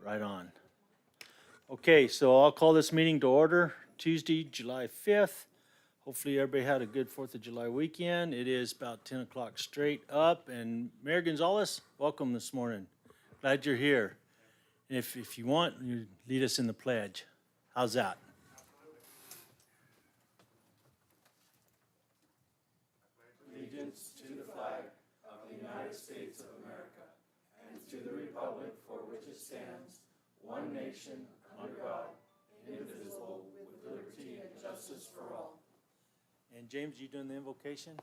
Right on. Okay, so I'll call this meeting to order, Tuesday, July 5th. Hopefully everybody had a good 4th of July weekend. It is about 10 o'clock straight up, and Mayor Gonzalez, welcome this morning. Glad you're here. And if you want, you lead us in the pledge. How's that? Allegiance to the flag of the United States of America and to the republic for which it stands, one nation, under God, indivisible, with liberty and justice for all. And James, you doing the invocation?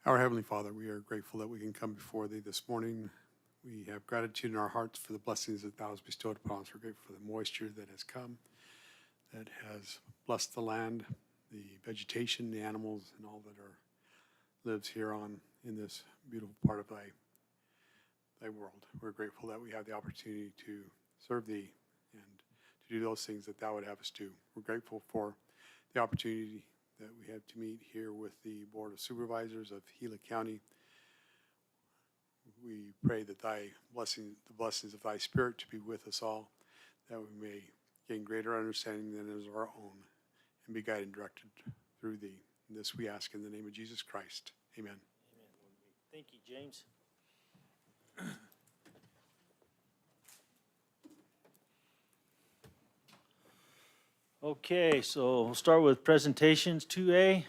Our Heavenly Father, we are grateful that we can come before Thee this morning. We have gratitude in our hearts for the blessings that Thou hast bestowed upon us. We're grateful for the moisture that has come, that has blessed the land, the vegetation, the animals, and all that lives here on in this beautiful part of Thy world. We're grateful that we have the opportunity to serve Thee and to do those things that Thou would have us do. We're grateful for the opportunity that we have to meet here with the Board of Supervisors of Gila County. We pray that the blessings of Thy Spirit to be with us all, that we may gain greater understanding than is our own, and be guided and directed through Thee. And this we ask in the name of Jesus Christ. Amen. Amen. Thank you, James. Okay, so we'll start with presentations. 2A,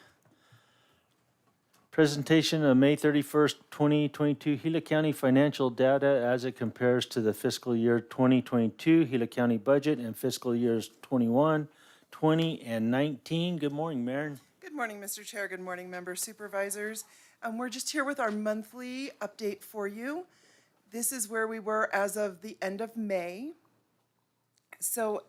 presentation of May 31st, 2022 Gila County financial data as it compares to the fiscal year 2022 Gila County budget and fiscal years 21, 20, and 19. Good morning, Maren. Good morning, Mr. Chair. Good morning, members, supervisors. We're just here with our monthly update for you. This is where we were as of the end of May. So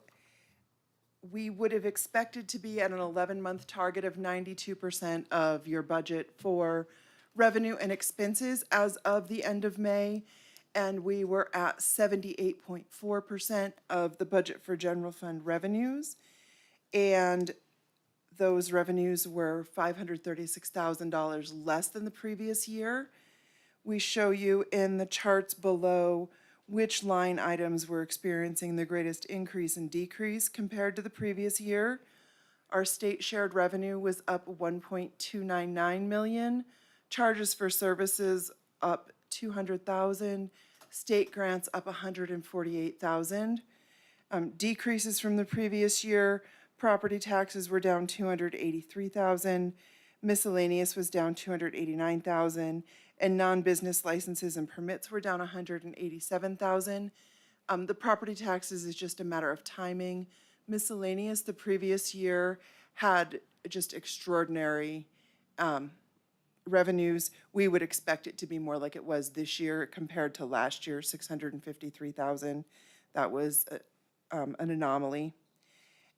we would have expected to be at an 11-month target of 92% of your budget for revenue and expenses as of the end of May. And we were at 78.4% of the budget for general fund revenues. And those revenues were $536,000 less than the previous year. We show you in the charts below which line items were experiencing the greatest increase and decrease compared to the previous year. Our state shared revenue was up $1.299 million, charges for services up $200,000, state grants up $148,000. Decreases from the previous year, property taxes were down $283,000, miscellaneous was down $289,000, and non-business licenses and permits were down $187,000. The property taxes is just a matter of timing. Miscellaneous the previous year had just extraordinary revenues. We would expect it to be more like it was this year compared to last year, $653,000. That was an anomaly.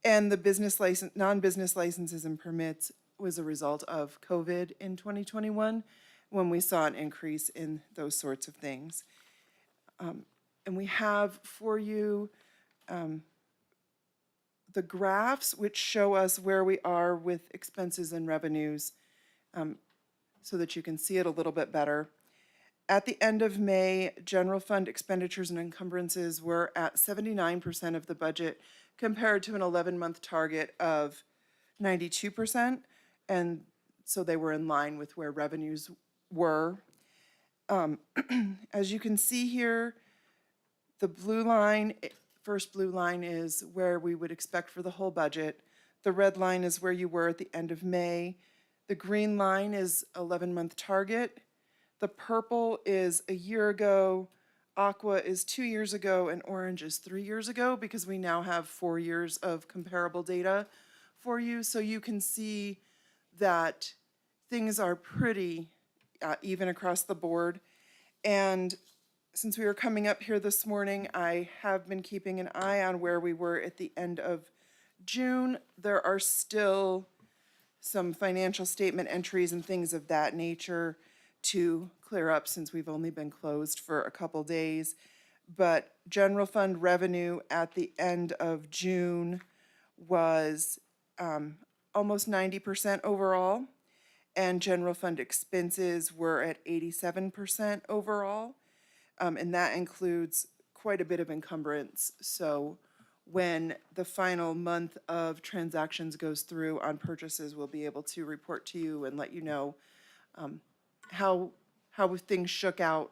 And the non-business licenses and permits was a result of COVID in 2021, when we saw an increase in those sorts of things. And we have for you the graphs which show us where we are with expenses and revenues, so that you can see it a little bit better. At the end of May, general fund expenditures and encumbrances were at 79% of the budget, compared to an 11-month target of 92%. And so they were in line with where revenues were. As you can see here, the blue line, first blue line is where we would expect for the whole budget. The red line is where you were at the end of May. The green line is 11-month target. The purple is a year ago, aqua is 2 years ago, and orange is 3 years ago, because we now have 4 years of comparable data for you. So you can see that things are pretty even across the board. And since we were coming up here this morning, I have been keeping an eye on where we were at the end of June. There are still some financial statement entries and things of that nature to clear up, since we've only been closed for a couple days. But general fund revenue at the end of June was almost 90% overall, and general fund expenses were at 87% overall. And that includes quite a bit of encumbrance. So when the final month of transactions goes through on purchases, we'll be able to report to you and let you know how things shook out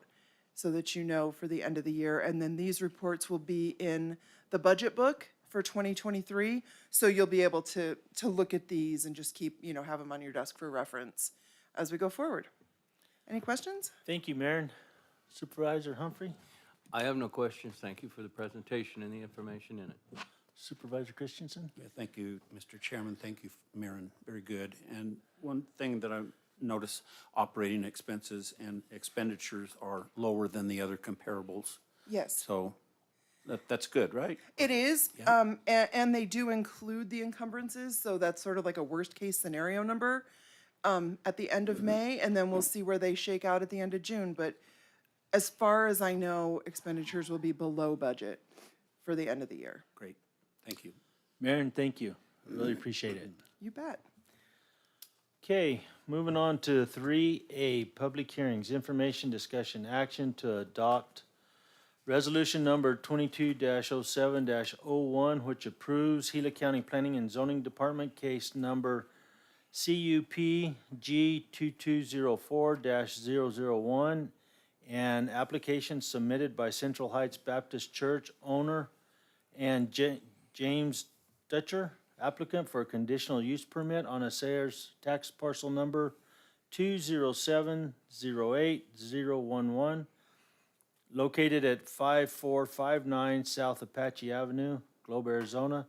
so that you know for the end of the year. And then these reports will be in the budget book for 2023. So you'll be able to look at these and just keep, have them on your desk for reference as we go forward. Any questions? Thank you, Marion. Supervisor Humphrey, I have no questions. Thank you for the presentation and the information in it. Supervisor Christensen. Yeah, thank you, Mr. Chairman. Thank you, Marin. Very good. And one thing that I notice, operating expenses and expenditures are lower than the other comparables. Yes. So that's good, right? It is, and they do include the encumbrances, so that's sort of like a worst-case scenario number at the end of May, and then we'll see where they shake out at the end of June. But as far as I know, expenditures will be below budget for the end of the year. Great. Thank you. Marion, thank you. I really appreciate it. You bet. Okay, moving on to 3A, public hearings, information, discussion, action to adopt resolution number 22-07-01, which approves Gila County Planning and Zoning Department case number CUP G2204-001 and application submitted by Central Heights Baptist Church owner and James Dutcher, applicant for a conditional use permit on Assayer's tax parcel number 207-08-011, located at 5459 South Apache Avenue, Globe, Arizona,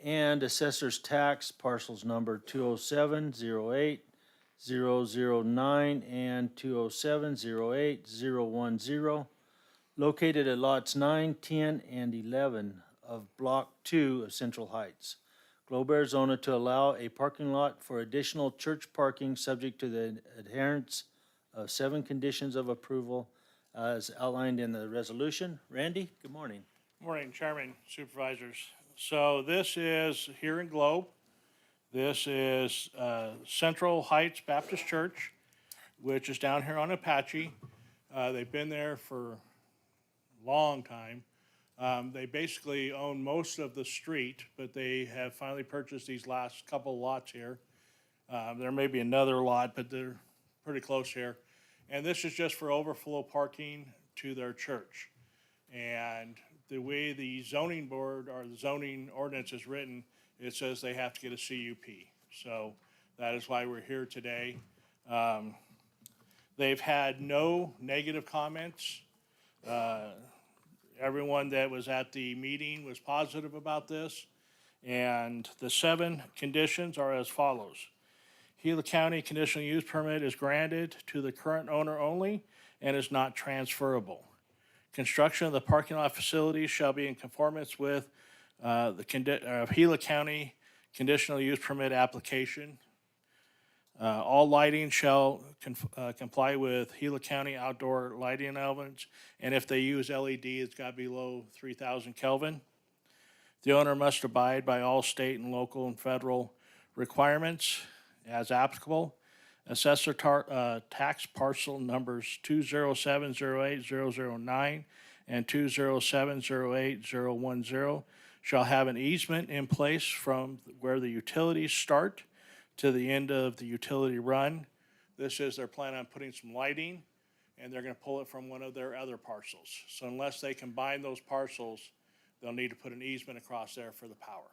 and Assessor's tax parcels number 207-08-009 and 207-08-010, located at lots 9, 10, and 11 of Block 2 of Central Heights, Globe, Arizona, to allow a parking lot for additional church parking subject to the adherence of 7 conditions of approval as outlined in the resolution. Randy, good morning. Morning, Chairman, Supervisors. So this is here in Globe. This is Central Heights Baptist Church, which is down here on Apache. They've been there for a long time. They basically own most of the street, but they have finally purchased these last couple lots here. There may be another lot, but they're pretty close here. And this is just for overflow parking to their church. And the way the zoning board or the zoning ordinance is written, it says they have to get a CUP. So that is why we're here today. They've had no negative comments. Everyone that was at the meeting was positive about this. And the 7 conditions are as follows. Gila County conditional use permit is granted to the current owner only and is not transferable. Construction of the parking lot facilities shall be in conformance with the Gila County conditional use permit application. All lighting shall comply with Gila County outdoor lighting elements, and if they use LED, it's got to be below 3,000 Kelvin. The owner must abide by all state and local and federal requirements as applicable. Assessor tax parcel numbers 207-08-009 and 207-08-010 shall have an easement in place from where the utilities start to the end of the utility run. This is their plan on putting some lighting, and they're going to pull it from one of their other parcels. So unless they combine those parcels, they'll need to put an easement across there for the power.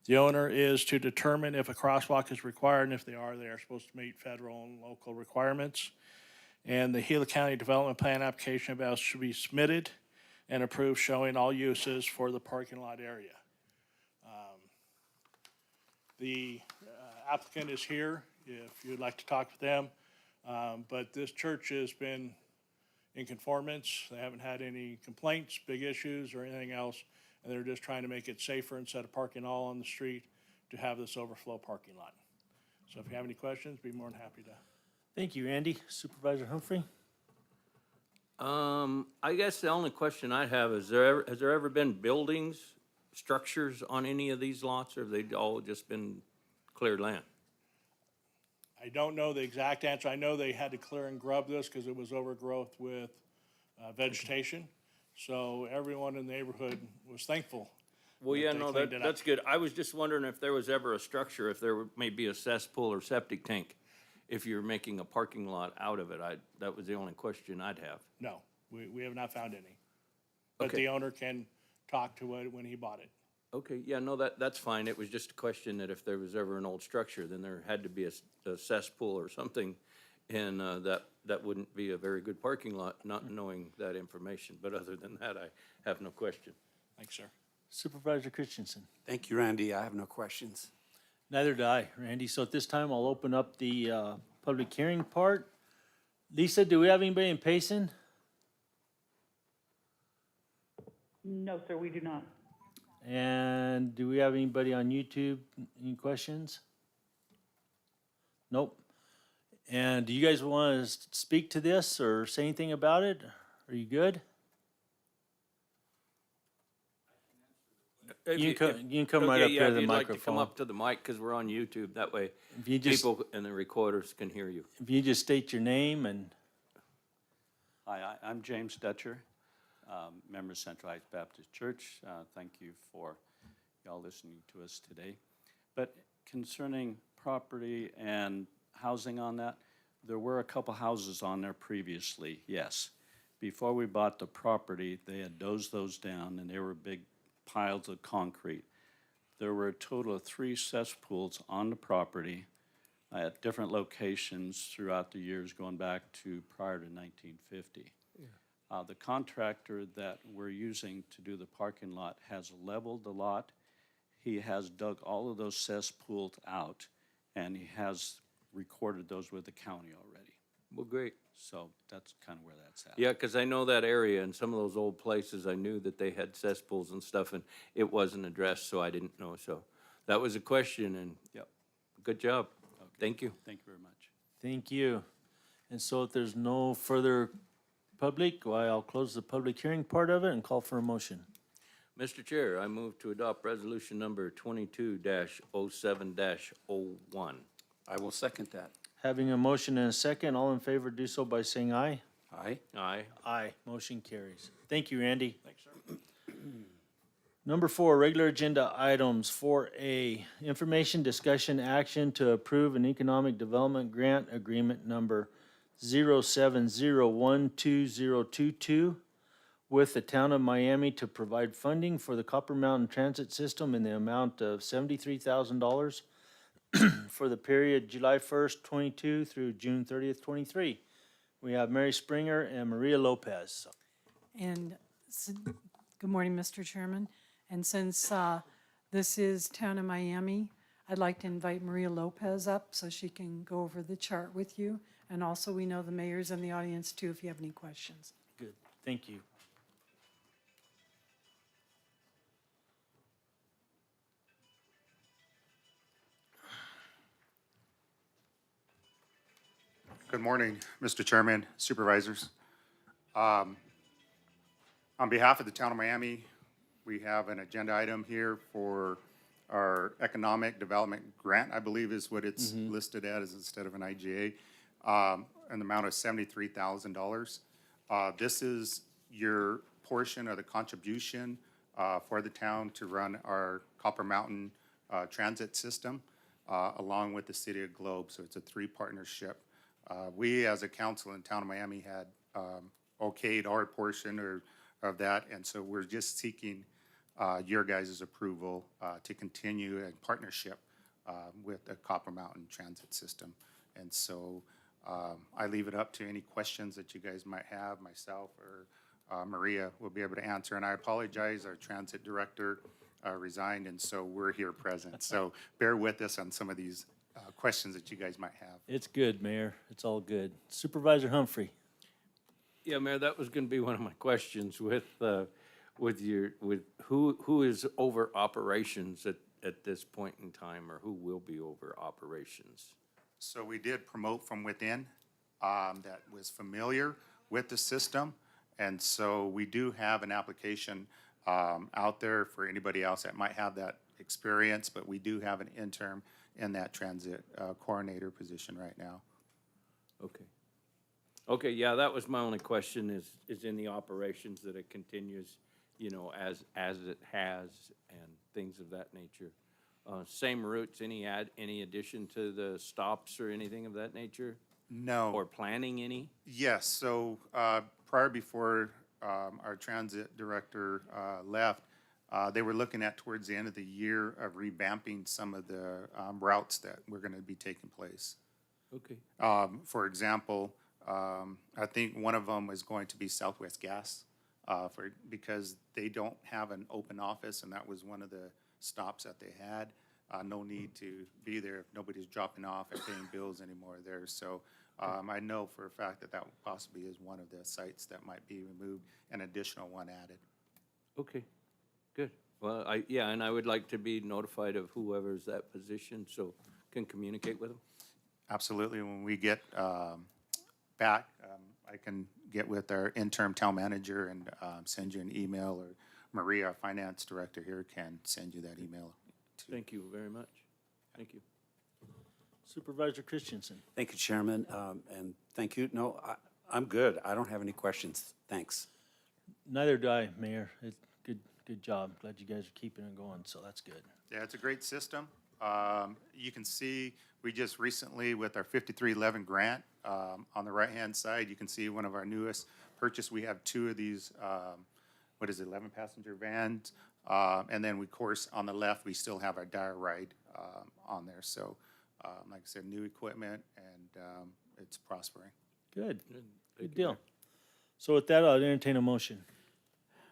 The owner is to determine if a crosswalk is required, and if they are supposed to meet federal and local requirements. And the Gila County Development Plan application about should be submitted and approved, showing all uses for the parking lot area. The applicant is here if you'd like to talk with them. But this church has been in conformance. They haven't had any complaints, big issues, or anything else. And they're just trying to make it safer instead of parking all on the street to have this overflow parking lot. So if you have any questions, be more than happy to. Thank you, Andy. Supervisor Humphrey? I guess the only question I have is has there ever been buildings, structures on any of these lots, or have they all just been cleared land? I don't know the exact answer. I know they had to clear and grub this because it was overgrowth with vegetation. So everyone in the neighborhood was thankful. Well, that yeah, they no, cleaned it up. that's good. I was just wondering if there was ever a structure, if there may be a cesspool or septic tank, if you're making a parking lot out of it. That was the only question I'd have. No, we have not found any. But Okay. the owner can talk to it when he bought it. Okay, yeah, no, that's fine. It was just a question that if there was ever an old structure, then there had to be a cesspool or something. And that wouldn't be a very good parking lot, not knowing that information. But other than that, I have no question. Thanks, sir. Supervisor Christensen. Thank you, Randy. I have no questions. Neither do I, Randy. So at this time, I'll open up the public hearing part. Lisa, do we have anybody in Payson? No, sir, we do not. And do we have anybody on YouTube? Any questions? Nope. And do you guys want to speak to this or say anything about it? Are you good? You can come right Okay, up yeah, here to if the you'd like to come microphone. up to the mic, because we're on YouTube. That way, If you just, people and the recorders can hear you. if you just state your name and, Hi, I'm James Dutcher, member of Central Heights Baptist Church. Thank you for y'all listening to us today. But concerning property and housing on that, there were a couple houses on there previously, yes. Before we bought the property, they had dozed those down and they were big piles of concrete. There were a total of 3 cesspools on the property at different locations throughout the years going back to prior to 1950. The contractor that we're using to do the parking lot has leveled the lot. He has dug all of those cesspools out, and he has recorded those with the county already. Well, great. So that's kind of where that's at. Yeah, because I know that area and some of those old places, I knew that they had cesspools and stuff, and it wasn't addressed, so I didn't know. So that was a question, and Yep. good job. Okay. Thank you. Thank you very much. thank you. And so if there's no further public, why, I'll close the public hearing part of it and call for a motion. Mr. Chair, I move to adopt resolution number 22-07-01. I will second that. Having a motion and a second, all in favor do so by saying aye. Aye. Aye. Aye. Motion carries. Thank you, Randy. Thanks, sir. Number 4, regular agenda items. 4A, information, discussion, action to approve an economic development grant agreement number 070120022 with the town of Miami to provide funding for the Copper Mountain Transit System in the amount of $73,000 for the period July 1st, 22 through June 30th, 23. We have Mary Springer and Maria Lopez. And good morning, Mr. Chairman. And since this is Town of Miami, I'd like to invite Maria Lopez up so she can go over the chart with you. And also, we know the mayor's in the audience too, if you have any questions. Good, thank you. Good morning, Mr. Chairman, Supervisors. On behalf of the Town of Miami, we have an agenda item here for our Economic Development Grant, I believe is what it's listed as instead of an IGA, an amount of $73,000. This is your portion of the contribution for the town to run our Copper Mountain transit system along with the City of Globe, so it's a 3 partnership. We, as a council in Town of Miami, had okayed our portion of that, and so we're just seeking your guys' approval to continue in partnership with the Copper Mountain Transit System. And so I leave it up to any questions that you guys might have. Myself or Maria will be able to answer. And I apologize, our transit director resigned, and so we're here present. So bear with us on some of these questions that you guys might have. It's good, Mayor. It's all good. Supervisor Humphrey. Yeah, Mayor, that was going to be one of my questions with who is over operations at this point in time, or who will be over operations? So we did promote from within that was familiar with the system. And so we do have an application out there for anybody else that might have that experience, but we do have an interim in that transit coordinator position right now. Okay. Okay, yeah, that was my only question is in the operations that it continues, you know, as it has and things of that nature. Same routes, any addition to the stops or anything of that nature? No. Or planning any? Yes, so before our transit director left, they were looking at towards the end of the year of revamping some of the routes that were going to be taking place. Okay. For example, I think one of them was going to be Southwest Gas because they don't have an open office, and that was one of the stops that they had. No need to be there if nobody's dropping off and paying bills anymore there. So I know for a fact that possibly is one of the sites that might be removed, an additional one added. Okay, good. Well, and I would like to be notified of whoever's that position, so can communicate with them. Absolutely. When we get back, I can get with our interim town manager and send you an email, or Maria, our finance director here, can send you that email. Thank you very much. Thank you. Supervisor Christensen. Thank you, Chairman, and thank you. No, I'm good. I don't have any questions. Thanks. Neither do I, Mayor. Good job. Glad you guys are keeping it going, so that's good. Yeah, it's a great system. You can see, we just recently, with our 5311 grant, on the right-hand side, you can see one of our newest purchase. We have 2 of these, 11-passenger vans. And then, of course, on the left, we still have our Dire Ride on there. So, like I said, new equipment, and it's prospering. Good. Thank Good you, deal. Mayor. So with that, I'll entertain a motion.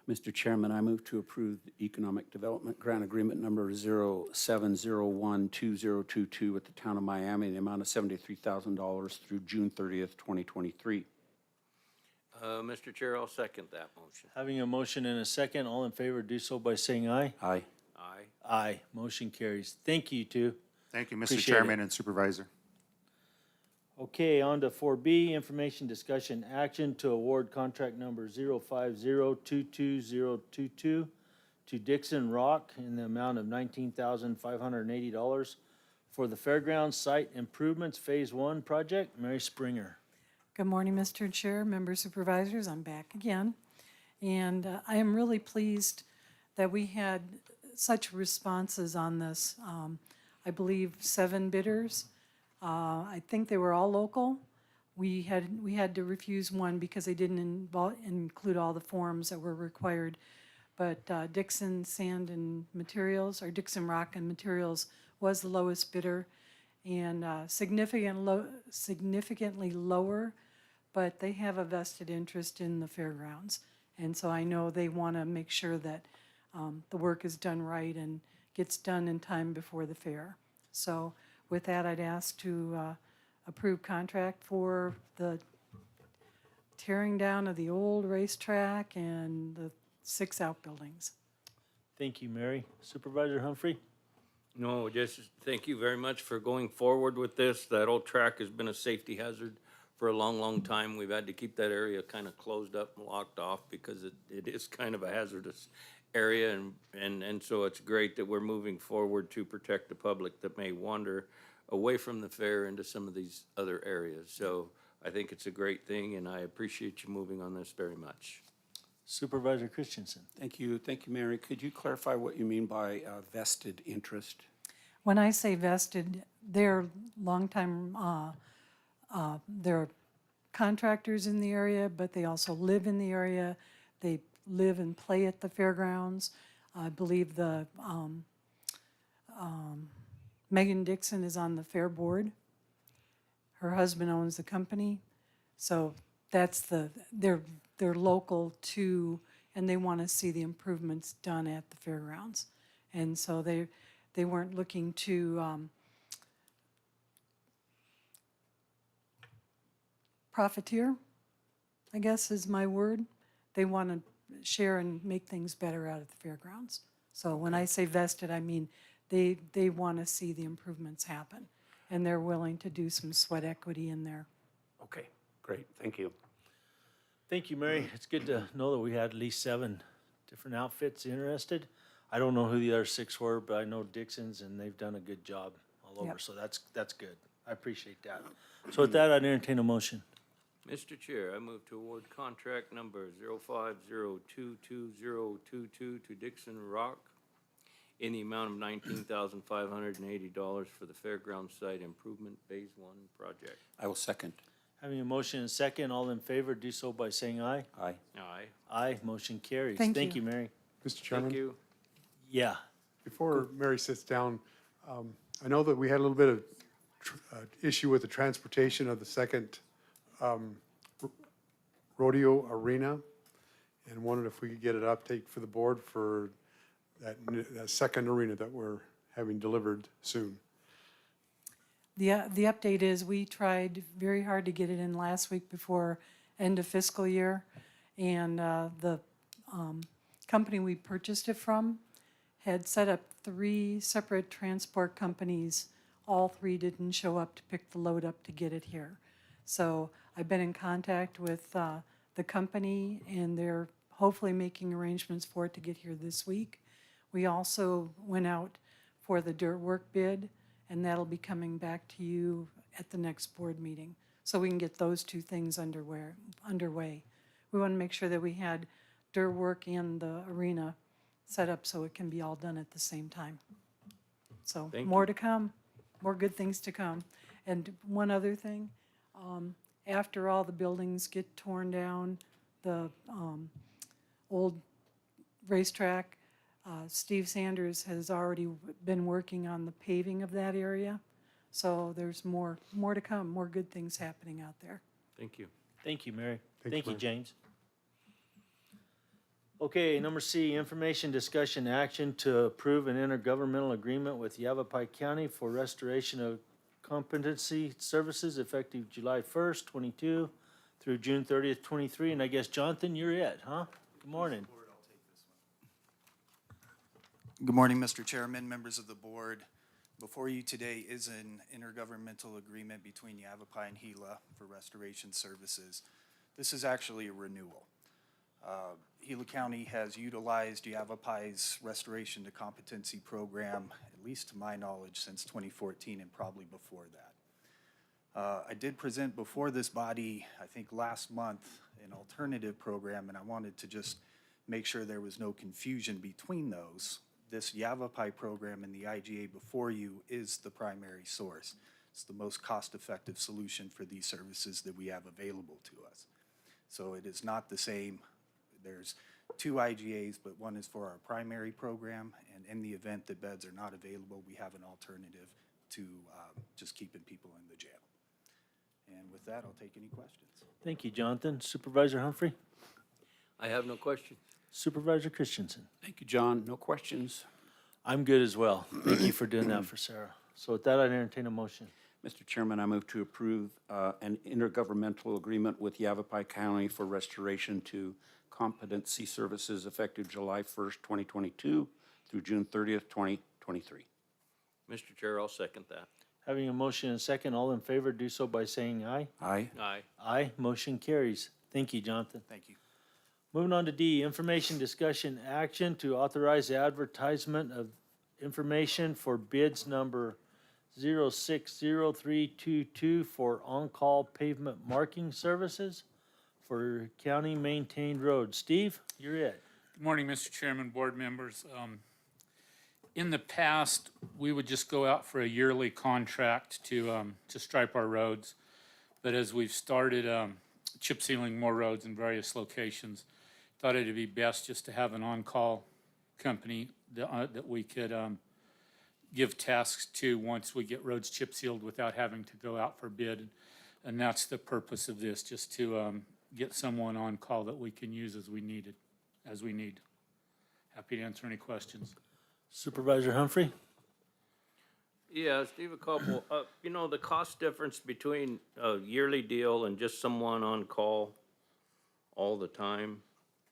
Mr. Chairman, I move to approve the Economic Development Grant Agreement number 07012022 with the Town of Miami in the amount of $73,000 through June 30th, 2023. Mr. Chair, I'll second that motion. Having a motion and a second, all in favor, do so by saying aye. Aye. Aye. Aye. Motion carries. Thank you, two. Thank you, Mr. Appreciate Chairman it. and Supervisor. Okay, on to 4B, information discussion action to award contract number 050220022 to Dixon Rock in the amount of $19,580 for the fairgrounds site improvements Phase 1 project. Mary Springer. Good morning, Mr. Chair, members, supervisors. I'm back again. And I am really pleased that we had such responses on this. I believe 7 bidders. I think they were all local. We had to refuse one because they didn't include all the forms that were required. But Dixon Sand and Materials, or Dixon Rock and Materials, was the lowest bidder, and significantly lower, but they have a vested interest in the fairgrounds. And so I know they want to make sure that the work is done right and gets done in time before the fair. So with that, I'd ask to approve contract for the tearing down of the old racetrack and the 6 outbuildings. Thank you, Mary. Supervisor Humphrey? No, just thank you very much for going forward with this. That old track has been a safety hazard for a long, long time. We've had to keep that area kind of closed up and locked off because it is kind of a hazardous area, and so it's great that we're moving forward to protect the public that may wander away from the fair into some of these other areas. So I think it's a great thing, and I appreciate you moving on this very much. Supervisor Christensen? Thank you, Mary. Could you clarify what you mean by vested interest? When I say vested, they're longtime, they're contractors in the area, but they also live in the area. They live and play at the fairgrounds. I believe the Megan Dixon is on the fair board. Her husband owns the company. So that's they're local to, and they want to see the improvements done at the fairgrounds. And so they weren't looking to profiteer, I guess is my word. They want to share and make things better out at the fairgrounds. So when I say vested, I mean they want to see the improvements happen, and they're willing to do some sweat equity in there. Okay, great. Thank you. Thank you, Mary. It's good to know that we had at least 7 different outfits interested. I don't know who the other 6 were, but I know Dixon's, and they've done a good job all over, Yep. so that's good. I appreciate that. So with that, I'd entertain a motion. Mr. Chair, I move to award contract number 05022022 to Dixon Rock in the amount of $19,580 for the fairground site improvement Phase 1 project. I will second. Having a motion and a second, all in favor, do so by saying aye. Aye. Aye. Aye, motion carries. Thank Thank you. you, Mary. Mr. Chairman? Thank you. Yeah, Before Mary sits down, I know that we had a little bit of issue with the transportation of the second rodeo arena, and wondered if we could get an update for the board for that second arena that we're having delivered soon. The update is we tried very hard to get it in last week before end of fiscal year. And the company we purchased it from had set up 3 separate transport companies. All 3 didn't show up to pick the load up to get it here. So I've been in contact with the company, and they're hopefully making arrangements for it to get here this week. We also went out for the dirt work bid, and that'll be coming back to you at the next board meeting. So we can get those 2 things underway. We want to make sure that we had dirt work and the arena set up so it can be all done at the same time. So Thank more you. to come, more good things to come. And one other thing, after all the buildings get torn down, the old racetrack, Steve Sanders has already been working on the paving of that area. So there's more to come, more good things happening out there. Thank you. thank you, Mary. Thank Thank you, you, Mary. James. Okay, number C, information, discussion, action to approve an intergovernmental agreement with Yavapai County for restoration of competency services effective July 1st, 22 through June 30th, 23. And I guess, Jonathan, you're it, huh? Good morning. Good morning, Mr. Chairman, members of the board. Before you today is an intergovernmental agreement between Yavapai and Gila for restoration services. This is actually a renewal. Gila County has utilized Yavapai's Restoration to Competency program, at least to my knowledge, since 2014 and probably before that. I did present before this body, I think last month, an alternative program, and I wanted to just make sure there was no confusion between those. This Yavapai program and the IGA before you is the primary source. It's the most cost-effective solution for these services that we have available to us. So it is not the same. There's 2 IGAs, but one is for our primary program, and in the event that beds are not available, we have an alternative to just keeping people in the jail. And with that, I'll take any questions. Thank you, Jonathan. Supervisor Humphrey? I have no questions. Supervisor Christensen? Thank you, John. No questions. I'm good as well. Thank you for doing that for Sarah. So with that, I'd entertain a motion. Mr. Chairman, I move to approve an intergovernmental agreement with Yavapai County for restoration to competency services effective July 1st, 2022 through June 30th, 2023. Mr. Chair, I'll second that. Having a motion and a second, all in favor, do so by saying aye. Aye. Aye. Aye, motion carries. Thank you, Jonathan. Thank you. Moving on to D, information, discussion, action to authorize advertisement of information for bids number 060322 for on-call pavement marking services for county-maintained roads. Steve, you're it. Good morning, Mr. Chairman, board members. In the past, we would just go out for a yearly contract to stripe our roads. But as we've started chip sealing more roads in various locations, thought it'd be best just to have an on-call company that we could give tasks to once we get roads chip sealed without having to go out for bid. And that's the purpose of this, just to get someone on call that we can use as we need. Happy to answer any questions. Supervisor Humphrey? Yeah, Steve, a couple. You know, the cost difference between a yearly deal and just someone on call all the time.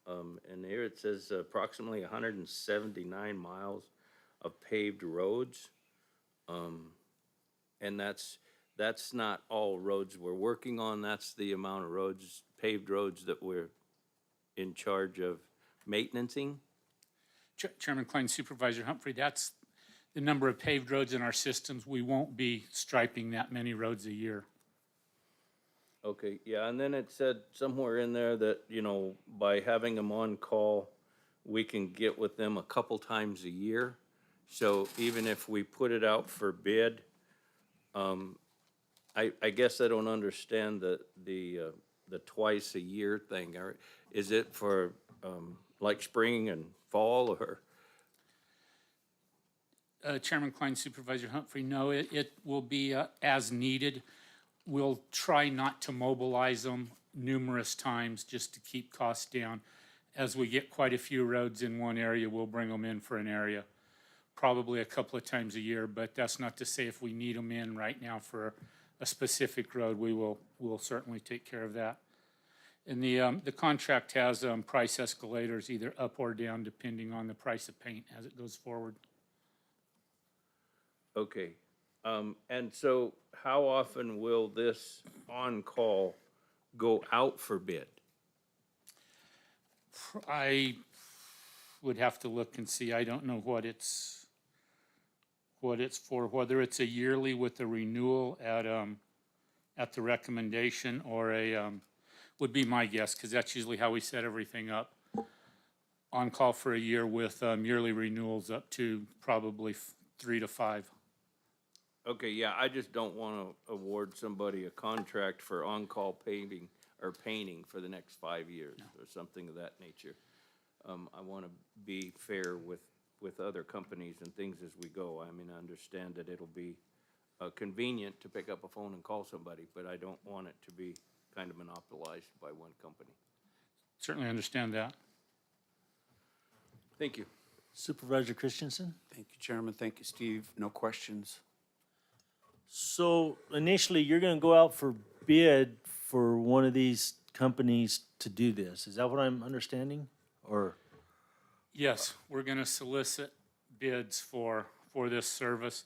And here it says approximately 179 miles of paved roads. And that's not all roads we're working on. That's the amount of roads, paved roads that we're in charge of maintaining. Chairman Klein, Supervisor Humphrey, that's the number of paved roads in our systems, we won't be striping that many roads a year. Okay, yeah, and then it said somewhere in there that, you know, by having them on call, we can get with them a couple times a year. So even if we put it out for bid, I guess I don't understand the twice a year thing. Is it for, like spring and fall, or? Chairman Klein, Supervisor Humphrey, no, it will be as needed. We'll try not to mobilize them numerous times just to keep costs down. As we get quite a few roads in one area, we'll bring them in for an area, probably a couple of times a year, but that's not to say if we need them in right now for a specific road, we'll certainly take care of that. And the contract has price escalators either up or down depending on the price of paint as it goes forward. Okay, and so how often will this on-call go out for bid? I would have to look and see. I don't know what it's for, whether it's a yearly with a renewal at the recommendation or would be my guess, because that's usually how we set everything up. On call for a year with yearly renewals up to probably 3 to 5. Okay, yeah, I just don't want to award somebody a contract for on-call paving or painting for the next 5 years or something of that nature. I want to be fair with other companies and things as we go. I mean, I understand that it'll be convenient to pick up a phone and call somebody, but I don't want it to be kind of monopolized by one company. Certainly understand that. Thank you. Supervisor Christensen? Thank you, Chairman. Thank you, Steve. No questions. So initially, you're gonna go out for bid for one of these companies to do this. Is that what I'm understanding? Or, Yes, we're gonna solicit bids for this service.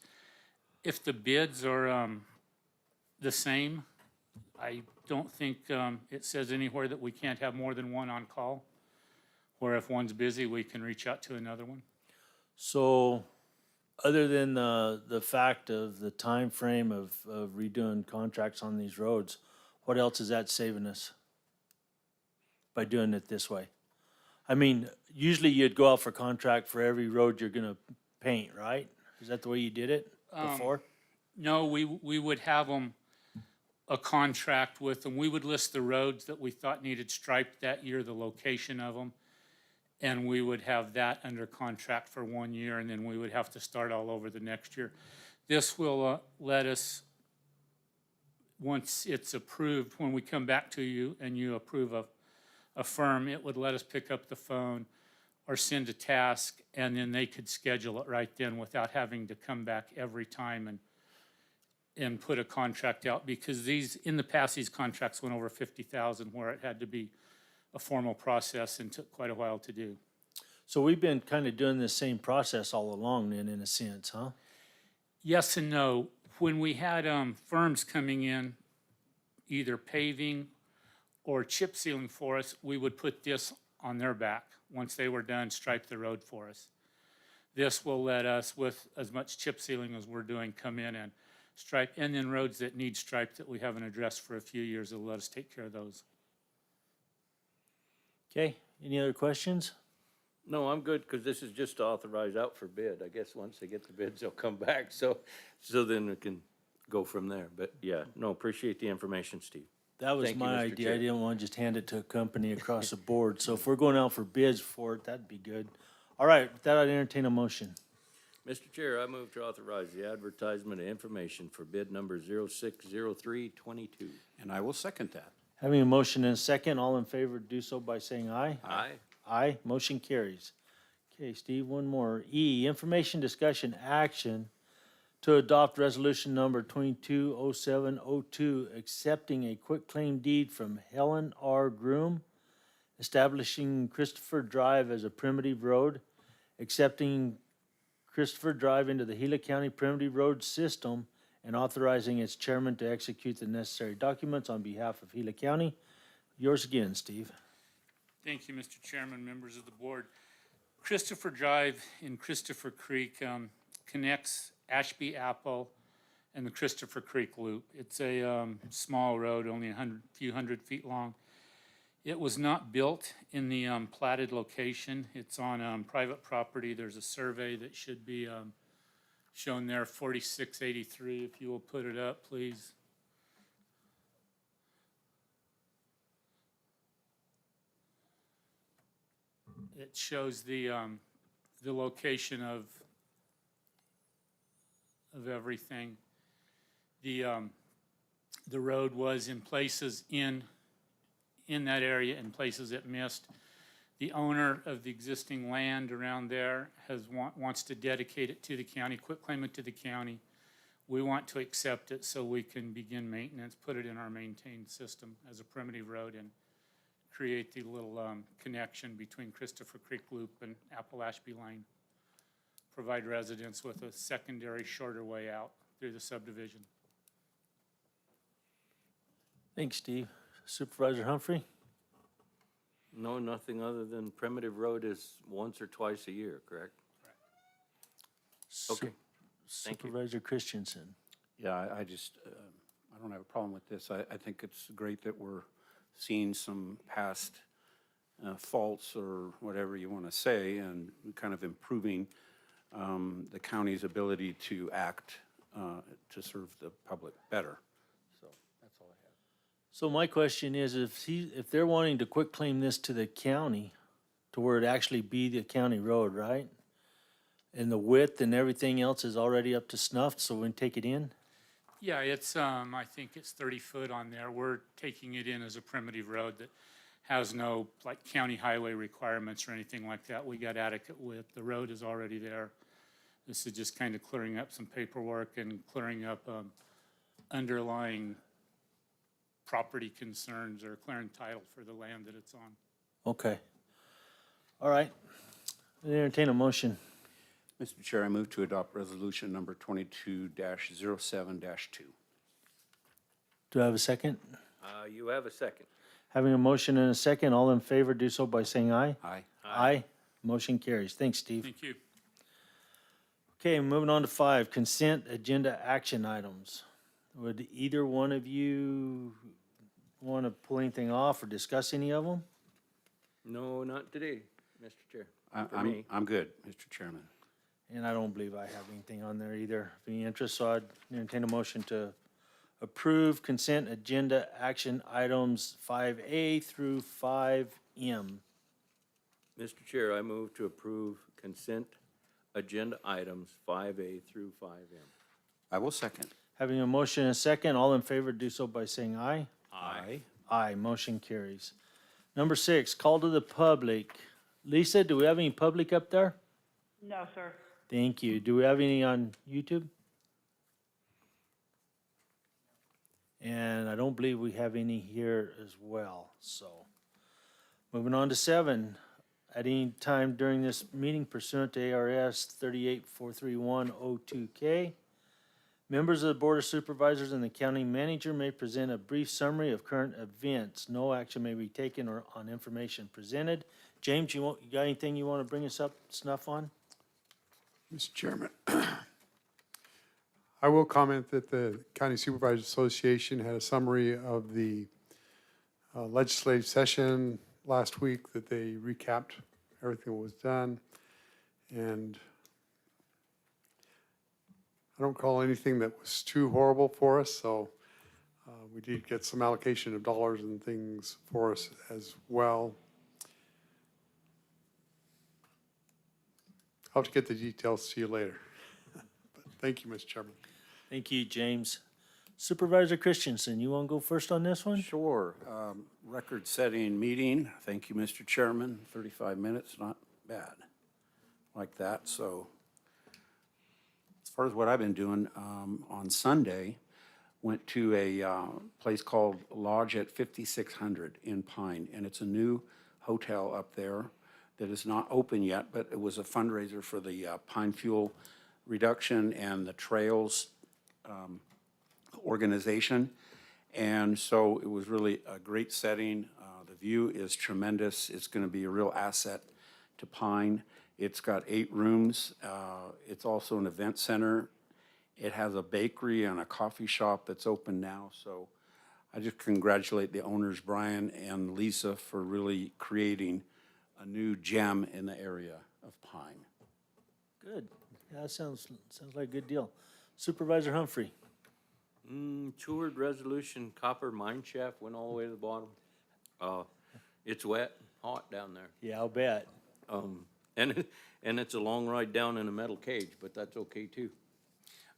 If the bids are the same, I don't think it says anywhere that we can't have more than one on call. Where if one's busy, we can reach out to another one. so, other than the fact of the time frame of redoing contracts on these roads, what else is that saving us by doing it this way? I mean, usually you'd go out for contract for every road you're gonna paint, right? Is that the way you did it before? No, we would have them, a contract with them. We would list the roads that we thought needed striped that year, the location of them. And we would have that under contract for 1 year, and then we would have to start all over the next year. This will let us, once it's approved, when we come back to you and you approve a firm, it would let us pick up the phone or send a task, and then they could schedule it right then without having to come back every time and put a contract out. Because in the past, these contracts went over 50,000, where it had to be a formal process and took quite a while to do. So we've been kind of doing the same process all along then, in a sense, huh? Yes and no. When we had firms coming in, either paving or chip sealing for us, we would put this on their back. Once they were done, stripe the road for us. This will let us, with as much chip sealing as we're doing, come in and stripe. And then roads that need striped that we haven't addressed for a few years, it'll let us take care of those. Okay, any other questions? No, I'm good, because this is just authorized out for bid. I guess once they get the bids, they'll come back, so then we can go from there. But yeah, no, appreciate the information, Steve. That was Thank you, my Mr. idea. Chair. I didn't want to just hand it to a company across the board. So if we're going out for bids for it, that'd be good. All right, with that, I'd entertain a motion. Mr. Chair, I move to authorize the advertisement of information for bid number 060322. And I will second that. Having a motion and a second, all in favor, do so by saying aye. Aye. Aye, motion carries. Okay, Steve, one more. E, information, discussion, action to adopt resolution number 220702, accepting a quitclaim deed from Helen R. Groom, establishing Christopher Drive as a primitive road, accepting Christopher Drive into the Gila County Primitive Road System, and authorizing its chairman to execute the necessary documents on behalf of Gila County. Yours again, Steve. Thank you, Mr. Chairman, members of the board. Christopher Drive in Christopher Creek connects Ashby Apple and the Christopher Creek Loop. It's a small road, only few hundred feet long. It was not built in the platted location. It's on private property. There's a survey that should be shown there, 4683, if you will put it up, please. It shows the location of everything. The road was in places in that area, in places it missed. The owner of the existing land around there wants to dedicate it to the county, quitclaim it to the county. We want to accept it so we can begin maintenance, put it in our maintained system as a primitive road, and create the little connection between Christopher Creek Loop and Apple Ashby Lane. Provide residents with a secondary, shorter way out through the subdivision. Thanks, Steve. Supervisor Humphrey? No, nothing other than primitive road is once or twice a year, correct? Okay. Thank you. Supervisor Christensen? Yeah, I just, I don't have a problem with this. I think it's great that we're seeing some past faults or whatever you want to say, and kind of improving the county's ability to act to serve the public better. So that's all I have. So my question is, if they're wanting to quitclaim this to the county, to where it actually be the county road, right? And the width and everything else is already up to snuff, so we can take it in? Yeah, it's, I think it's 30 foot on there. We're taking it in as a primitive road that has no, like, county highway requirements or anything like that. We got adequate width. The road is already there. This is just kind of clearing up some paperwork and clearing up underlying property concerns or clearing title for the land that it's on. Okay. All right. Entertain a motion. Mr. Chair, I move to adopt resolution number 22-07-2. Do I have a second? You have a second. Having a motion and a second, all in favor do so by saying aye. Aye. Aye. Motion carries. Thanks, Steve. Thank you. Okay, moving on to 5, consent agenda action items. Would either one of you want to pull anything off or discuss any of them? No, not today, Mr. Chair. For me. I'm good, Mr. Chairman. And I don't believe I have anything on there either of any interest, so I'd entertain a motion to approve consent agenda action items 5A through 5M. Mr. Chair, I move to approve consent agenda items 5A through 5M. I will second. Having a motion and a second, all in favor do so by saying aye. Aye. Aye, motion carries. Number 6, call to the public. Lisa, do we have any public up there? No, sir. Thank you. Do we have any on YouTube? And I don't believe we have any here as well, so. Moving on to 7, at any time during this meeting pursuant to ARS 3843102K, members of the Board of Supervisors and the county manager may present a brief summary of current events. No action may be taken or on information presented. James, you got anything you want to bring us up snuff on? Mr. Chairman, I will comment that the County Supervisors Association had a summary of the legislative session last week, that they recapped everything that was done. And I don't call anything that was too horrible for us, so we did get some allocation of dollars and things for us as well. I'll have to get the details to you later. But thank you, Mr. Chairman. Thank you, James. Supervisor Christensen, you want to go first on this one? Sure. Record-setting meeting. Thank you, Mr. Chairman. 35 minutes, not bad. Like that. So as far as what I've been doing, on Sunday, went to a place called Lodge at 5600 in Pine, and it's a new hotel up there that is not open yet, but it was a fundraiser for the pine fuel reduction and the trails organization. And so it was really a great setting. The view is tremendous. It's going to be a real asset to Pine. It's got 8 rooms. It's also an event center. It has a bakery and a coffee shop that's open now. So I just congratulate the owners, Brian and Lisa, for really creating a new gem in the area of Pine. Good. Yeah, that sounds like a good deal. Supervisor Humphrey. Toured Resolution copper mine shaft went all the way to the bottom. It's wet, hot down there. Yeah, I'll bet. And it's a long ride down in a metal cage, but that's okay too.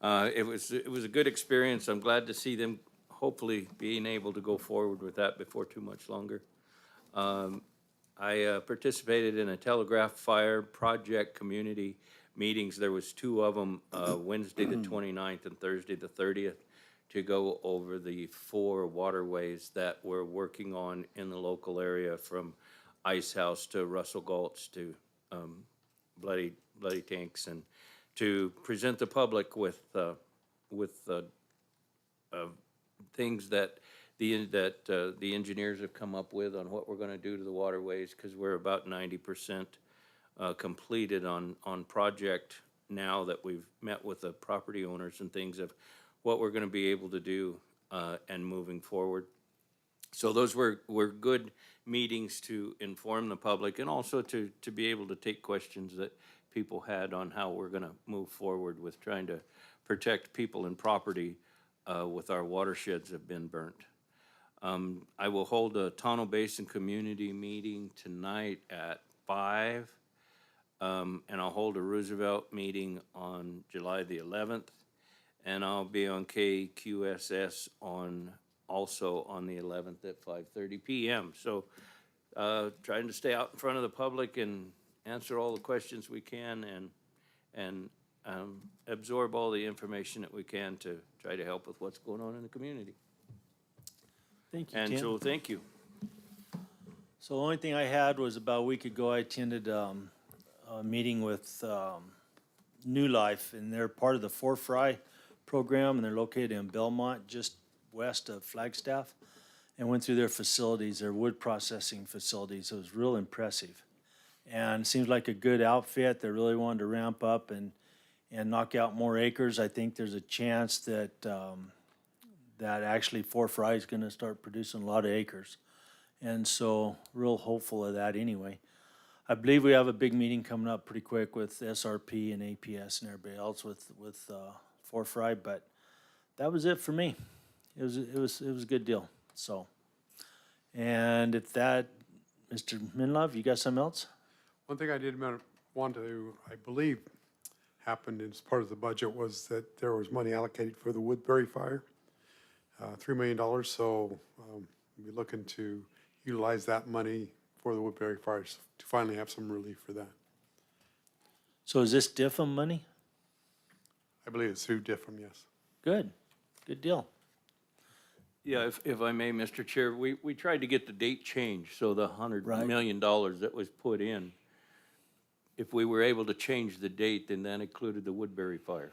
It was a good experience. I'm glad to see them hopefully being able to go forward with that before too much longer. I participated in a telegraph fire project community meetings. There was 2 of them, Wednesday the 29th and Thursday the 30th, to go over the 4 waterways that we're working on in the local area, from Ice House to Russell Gulch to Bloody Tanks, and to present the public with things that the engineers have come up with on what we're gonna do to the waterways, because we're about 90% completed on project now that we've met with the property owners and things of what we're gonna be able to do and moving forward. So those were good meetings to inform the public, and also to be able to take questions that people had on how we're gonna move forward with trying to protect people and property with our watersheds that have been burnt. I will hold a Tonto Basin community meeting tonight at 5. And I'll hold a Roosevelt meeting on July the 11th. And I'll be on KQSS also on the 11th at 5:30 p.m. So trying to stay out in front of the public and answer all the questions we can, and absorb all the information that we can to try to help with what's going on in the community. Thank you, And Tim. so, thank you. So the only thing I had was about a week ago, I attended a meeting with New Life, and they're part of the Four Fry program, and they're located in Belmont, just west of Flagstaff, and went through their facilities, their wood processing facilities. It was real impressive. And it seems like a good outfit. They really wanted to ramp up and knock out more acres. I think there's a chance that that actually Four Fry is gonna start producing a lot of acres. And so, real hopeful of that anyway. I believe we have a big meeting coming up pretty quick with SRP and APS and everybody else with Four Fry, but that was it for me. It was a good deal, so. And if that, Mr. Minlove, you got something else? One thing I did want to, I believe, happened as part of the budget was that there was money allocated for the Woodbury fire, $3 million. So we're looking to utilize that money for the Woodbury fires to finally have some relief for that. So is this DIFM money? I believe it's through DIFM, yes. Good deal. Yeah, if I may, Mr. Chair, we tried to get the date changed, so the $100 Right. million that was put in, if we were able to change the date, then that included the Woodbury fire.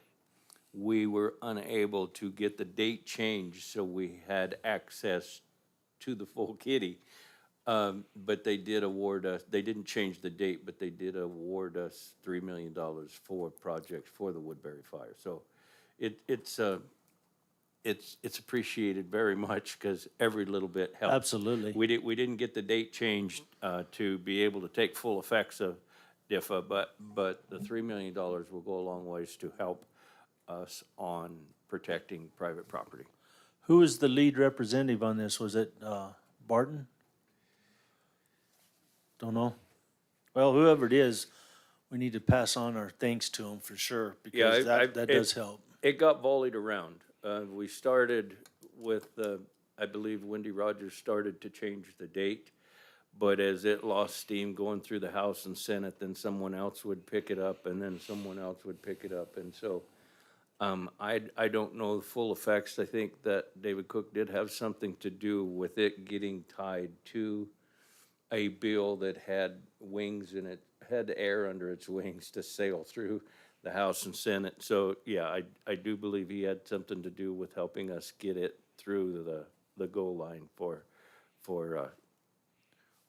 We were unable to get the date changed, so we had access to the full kitty. But they did award us, they didn't change the date, but they did award us $3 million for projects for the Woodbury fire. So it's appreciated very much, because every little bit helps. Absolutely. We didn't get the date changed to be able to take full effects of DIFA, but the $3 million will go a long ways to help us on protecting private property. Who was the lead representative on this? Was it Barton? Don't know. Well, whoever it is, we need to pass on our thanks to him for sure, Yeah, because that does help. It got volleyed around. We started with, I believe Wendy Rogers started to change the date, but as it lost steam going through the House and Senate, then someone else would pick it up, and then someone else would pick it up. And so I don't know the full effects. I think that David Cook did have something to do with it getting tied to a bill that had wings in it, had air under its wings to sail through the House and Senate. So, yeah, I do believe he had something to do with helping us get it through the goal line for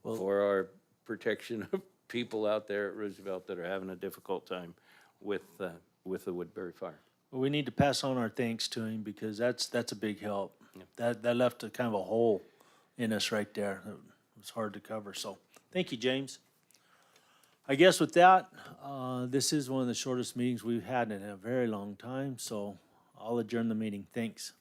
our protection of people out there at Roosevelt that are having a difficult time with the Woodbury Fire. Well, we need to pass on our thanks to him because that's a big help. That left a kind of a hole in us right there. It was hard to cover. So thank you, James. I guess with that, this is one of the shortest meetings we've had in a very long time. So I'll adjourn the meeting. Thanks.